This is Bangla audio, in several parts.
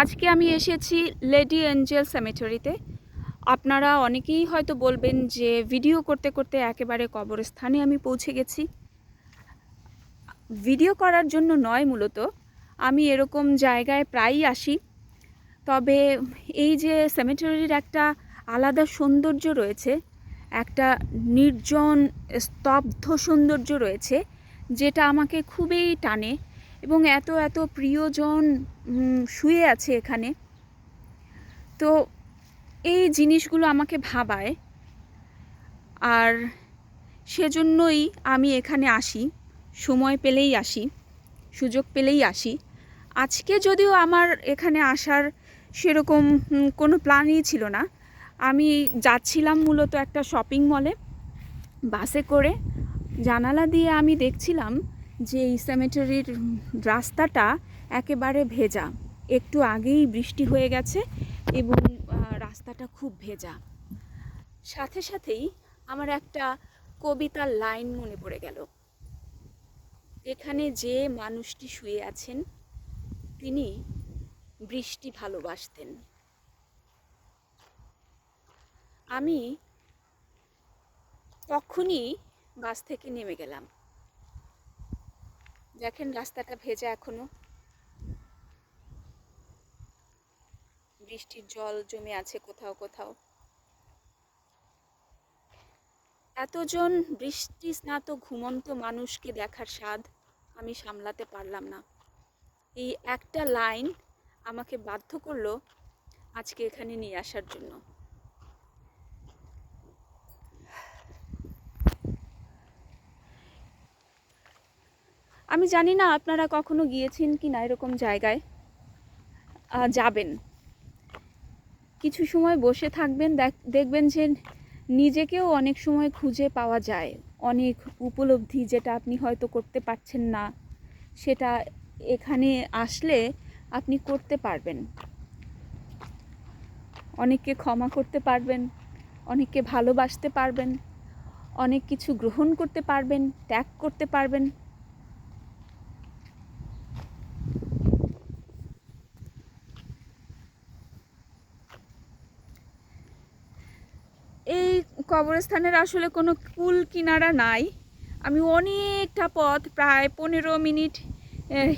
আজকে আমি এসেছি লেডি এঞ্জেল সেমেটারিতে। আপনারা অনেকেই হয়তো বলবেন যে ভিডিও করতে করতে একেবারে কবরস্থানে আমি পৌঁছে গেছি। ভিডিও করার জন্য নয়, মূলত আমি এরকম জায়গায় প্রায়ই আসি। তবে এই যে সেমেটারির একটা আলাদা সৌন্দর্য রয়েছে, একটা নির্জন স্তব্ধ সৌন্দর্য রয়েছে, যেটা আমাকে খুবই টানে। এবং এত এত প্রিয়জন শুয়ে আছে এখানে। তো এই জিনিসগুলো আমাকে ভাবায়, আর সেজন্যই আমি এখানে আসি, সময় পেলেই আসি, সুযোগ পেলেই আসি। আজকে যদিও আমার এখানে আসার সেরকম কোনো প্ল্যানই ছিল না। আমি যাচ্ছিলাম মূলত একটা শপিং মলে বাসে করে। জানালা দিয়ে আমি দেখছিলাম যে এই সেমেটারির রাস্তাটা একেবারে ভেজা। একটু আগেই বৃষ্টি হয়ে গেছে এবং রাস্তাটা খুব ভেজা। সাথে সাথেই আমার একটা কবিতার লাইন মনে পড়ে গেল। এখানে যে মানুষটি শুয়ে আছেন তিনি বৃষ্টি ভালোবাসতেন। আমি তখনই বাস থেকে নেমে গেলাম। দেখেন রাস্তাটা ভেজা, এখনো বৃষ্টির জল জমে আছে কোথাও কোথাও। এতজন বৃষ্টি স্নাত ঘুমন্ত মানুষকে দেখার স্বাদ আমি সামলাতে পারলাম না। এই একটা লাইন আমাকে বাধ্য করলো আজকে এখানে নিয়ে আসার জন্য। আমি জানি না আপনারা কখনো গিয়েছেন কি না এরকম জায়গায়। যাবেন, কিছু সময় বসে থাকবেন, দেখবেন যে নিজেকেও অনেক সময় খুঁজে পাওয়া যায়। অনেক উপলব্ধি যেটা আপনি হয়তো করতে পারছেন না, সেটা এখানে আসলে আপনি করতে পারবেন। অনেককে ক্ষমা করতে পারবেন, অনেককে ভালোবাসতে পারবেন, অনেক কিছু গ্রহণ করতে পারবেন, ত্যাগ করতে পারবেন। এই কবরস্থানের আসলে কোনো কুল কিনারা নাই। আমি অনেকটা পথ, প্রায় 15 মিনিট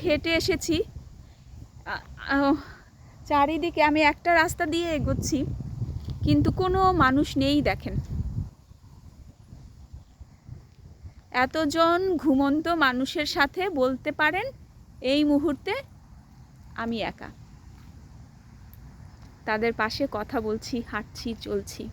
হেঁটে এসেছি। চারিদিকে আমি একটা রাস্তা দিয়ে এগোচ্ছি, কিন্তু কোনো মানুষ নেই। দেখেন, এতজন ঘুমন্ত মানুষের সাথে বলতে পারেন এই মুহূর্তে আমি একা। তাদের পাশে কথা বলছি, হাঁটছি, চলছি।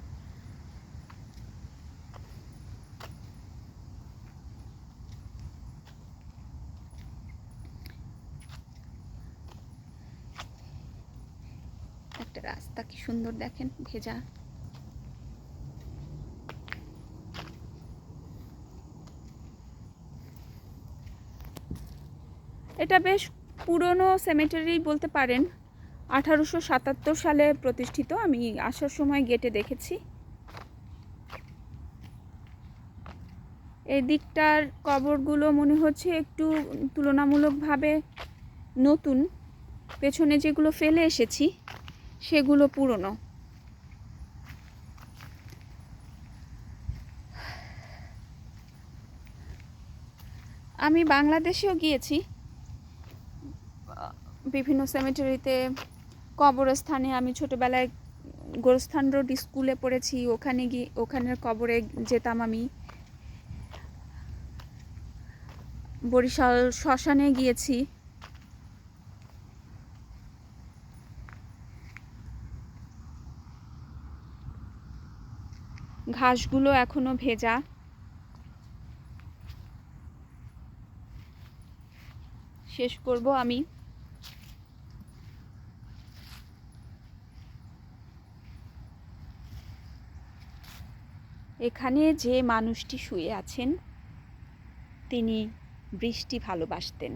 একটা রাস্তা কি সুন্দর, দেখেন, ভেজা। এটা বেশ পুরনো সেমেটারি বলতে পারেন। 1877 সালে প্রতিষ্ঠিত। আমি আসার সময় গেটে দেখেছি। এই দিকটার কবরগুলো মনে হচ্ছে একটু তুলনামূলকভাবে নতুন। পেছনে যেগুলো ফেলে এসেছি সেগুলো পুরনো। আমি বাংলাদেশেও গিয়েছি বিভিন্ন সেমেটারিতে, কবরস্থানে। আমি ছোটোবেলায় গোরস্থান রোড স্কুলে পড়েছি, ওখানে গিয়ে ওখানের কবরে যেতাম আমি। বরিশাল শ্মশানে গিয়েছি। ঘাসগুলো এখনো ভেজা। শেষ করব আমি। এখানে যে মানুষটি শুয়ে আছেন তিনি বৃষ্টি ভালোবাসতেন।